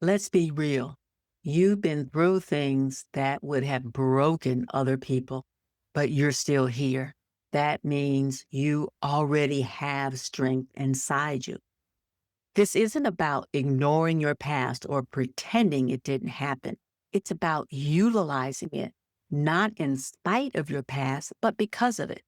Let's be real. You've been through things that would have broken other people, but you're still here. That means you already have strength inside you. This isn't about ignoring your past or pretending it didn't happen. It's about utilizing it, not in spite of your past, but because of it.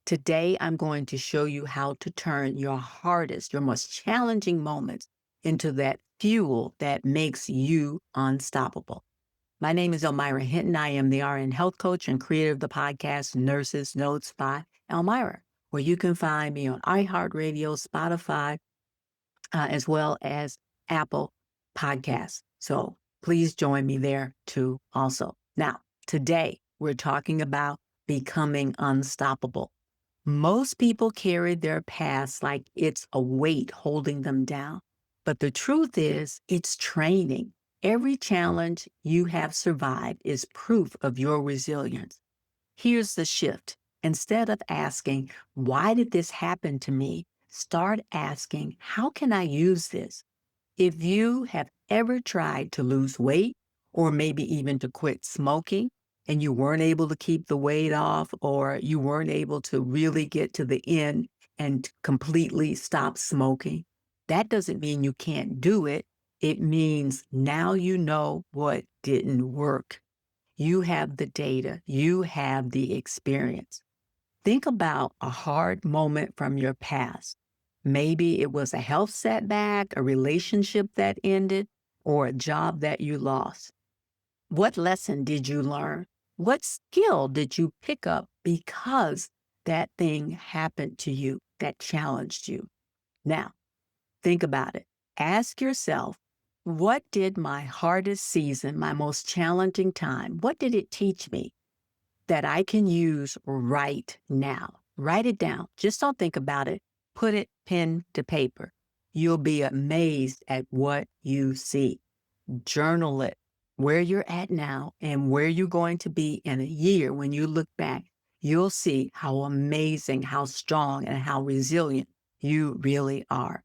Today, I'm going to show you how to turn your hardest, your most challenging moments into that fuel that makes you unstoppable. My name is Elmira Hinton. I am the RN health coach and creator of the podcast Nurses Notes by Elmira, where you can find me on iHeartRadio, Spotify, as well as Apple Podcasts. So please join me there too also. Now, today we're talking about becoming unstoppable. Most people carry their past like it's a weight holding them down. But the truth is, it's training. Every challenge you have survived is proof of your resilience. Here's the shift. Instead of asking, why did this happen to me? Start asking, how can I use this? If you have ever tried to lose weight or maybe even to quit smoking and you weren't able to keep the weight off or you weren't able to really get to the end and completely stop smoking, that doesn't mean you can't do it. It means now you know what didn't work. You have the data, you have the experience. Think about a hard moment from your past. Maybe it was a health setback, a relationship that ended, or a job that you lost. What lesson did you learn? What skill did you pick up because that thing happened to you that challenged you? Now, think about it. Ask yourself, what did my hardest season, my most challenging time, what did it teach me that I can use right now? Write it down. Just don't think about it. Put it pen to paper. You'll be amazed at what you see. Journal it, where you're at now and where you're going to be in a year. When you look back, you'll see how amazing, how strong, and how resilient you really are.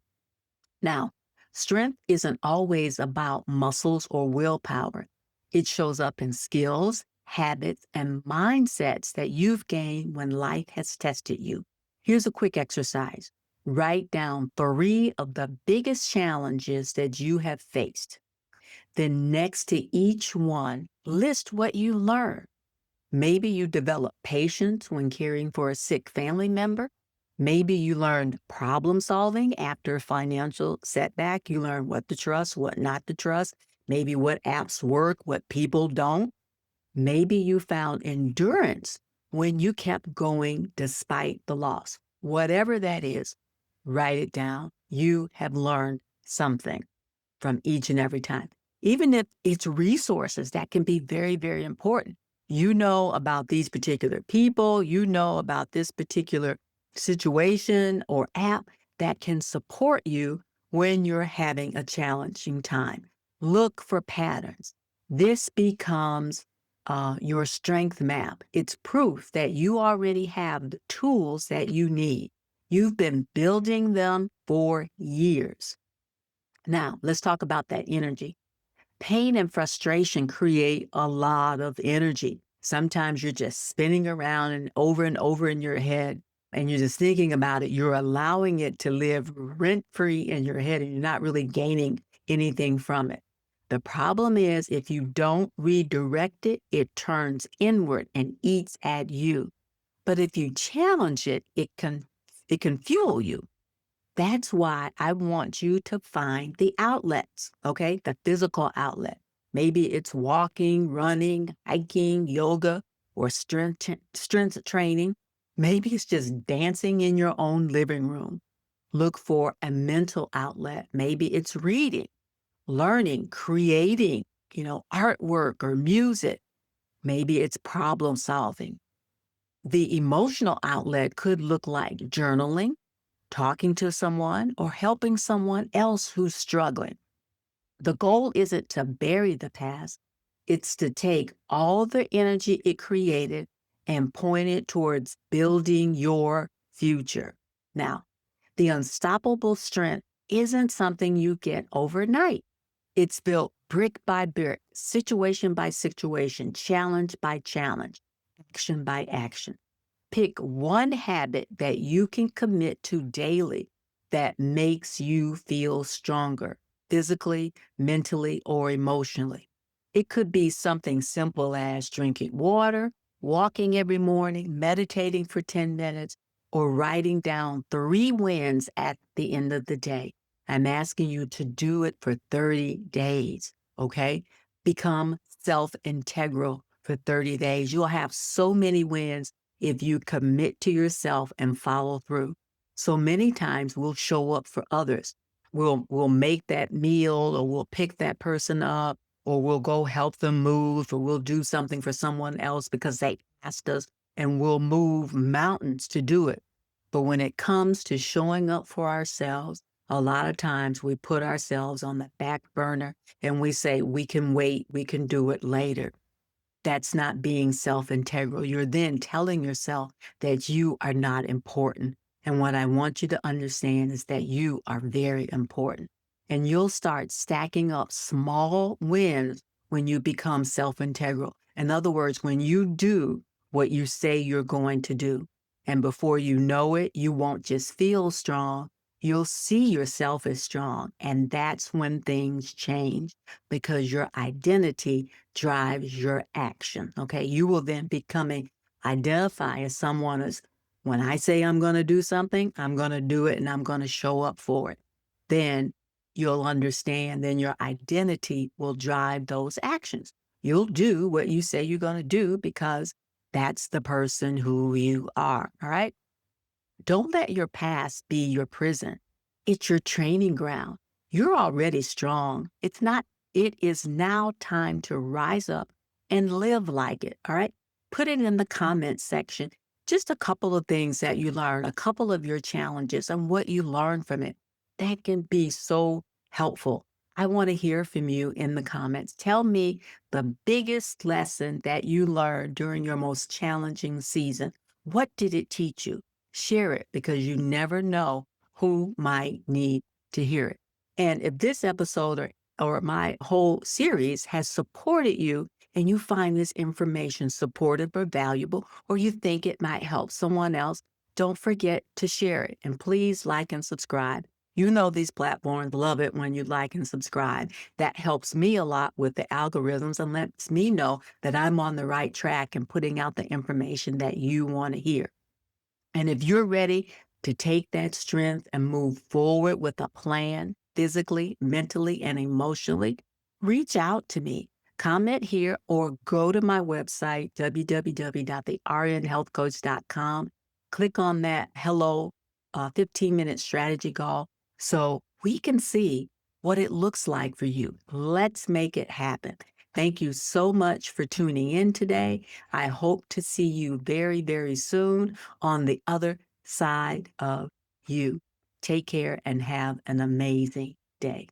Now, strength isn't always about muscles or willpower. It shows up in skills, habits, and mindsets that you've gained when life has tested you. Here's a quick exercise. Write down 3 of the biggest challenges that you have faced. Then next to each one, list what you learned. Maybe you developed patience when caring for a sick family member. Maybe you learned problem solving after a financial setback. You learned what to trust, what not to trust, maybe what apps work, what people don't. Maybe you found endurance when you kept going despite the loss. Whatever that is, write it down. You have learned something from each and every time. Even if it's resources, that can be very, very important. You know about these particular people, you know about this particular situation or app that can support you when you're having a challenging time. Look for patterns. This becomes your strength map. It's proof that you already have the tools that you need. You've been building them for years. Now, let's talk about that energy. Pain and frustration create a lot of energy. Sometimes you're just spinning around and over in your head, and you're just thinking about it. You're allowing it to live rent free in your head, and you're not really gaining anything from it. The problem is, if you don't redirect it, it turns inward and eats at you. But if you challenge it, it can fuel you. That's why I want you to find the outlets, okay? The physical outlet. Maybe it's walking, running, hiking, yoga, or strength training. Maybe it's just dancing in your own living room. Look for a mental outlet. Maybe it's reading, learning, creating, artwork or music. Maybe it's problem solving. The emotional outlet could look like journaling, talking to someone, or helping someone else who's struggling. The goal isn't to bury the past, it's to take all the energy it created and point it towards building your future. Now, the unstoppable strength isn't something you get overnight. It's built brick by brick, situation by situation, challenge by challenge, action by action. Pick one habit that you can commit to daily that makes you feel stronger physically, mentally, or emotionally. It could be something simple as drinking water, walking every morning, meditating for 10 minutes, or writing down 3 wins at the end of the day. I'm asking you to do it for 30 days, okay? Become self integral for 30 days. You'll have so many wins if you commit to yourself and follow through. So many times we'll show up for others. We'll make that meal or we'll pick that person up or we'll go help them move or we'll do something for someone else because they asked us and we'll move mountains to do it. But when it comes to showing up for ourselves, a lot of times we put ourselves on the back burner and we say, we can wait, we can do it later. That's not being self integral. You're then telling yourself that you are not important. And what I want you to understand is that you are very important. And you'll start stacking up small wins when you become self integral. In other words, when you do what you say you're going to do. And before you know it, you won't just feel strong, you'll see yourself as strong. And that's when things change because your identity drives your action. Okay. You will then becoming identify as someone as when I say I'm going to do something, I'm going to do it and I'm going to show up for it. Then you'll understand, then your identity will drive those actions. You'll do what you say you're going to do because that's the person who you are. All right. Don't let your past be your prison. It's your training ground. You're already strong. It is now time to rise up and live like it. All right. Put it in the comments section. Just a couple of things that you learned, a couple of your challenges and what you learned from it. That can be so helpful. I want to hear from you in the comments. Tell me the biggest lesson that you learned during your most challenging season. What did it teach you? Share it because you never know who might need to hear it. And if this episode or my whole series has supported you and you find this information supportive or valuable, or you think it might help someone else, don't forget to share it. And please like and subscribe. You know, these platforms love it when you like and subscribe. That helps me a lot with the algorithms and lets me know that I'm on the right track and putting out the information that you want to hear. And if you're ready to take that strength and move forward with a plan, physically, mentally, and emotionally, reach out to me. Comment here or go to my website, www.thernhealthcoach.com. Click on that Hello 15-minute strategy call so we can see what it looks like for you. Let's make it happen. Thank you so much for tuning in today. I hope to see you very, very soon on the other side of you. Take care and have an amazing day.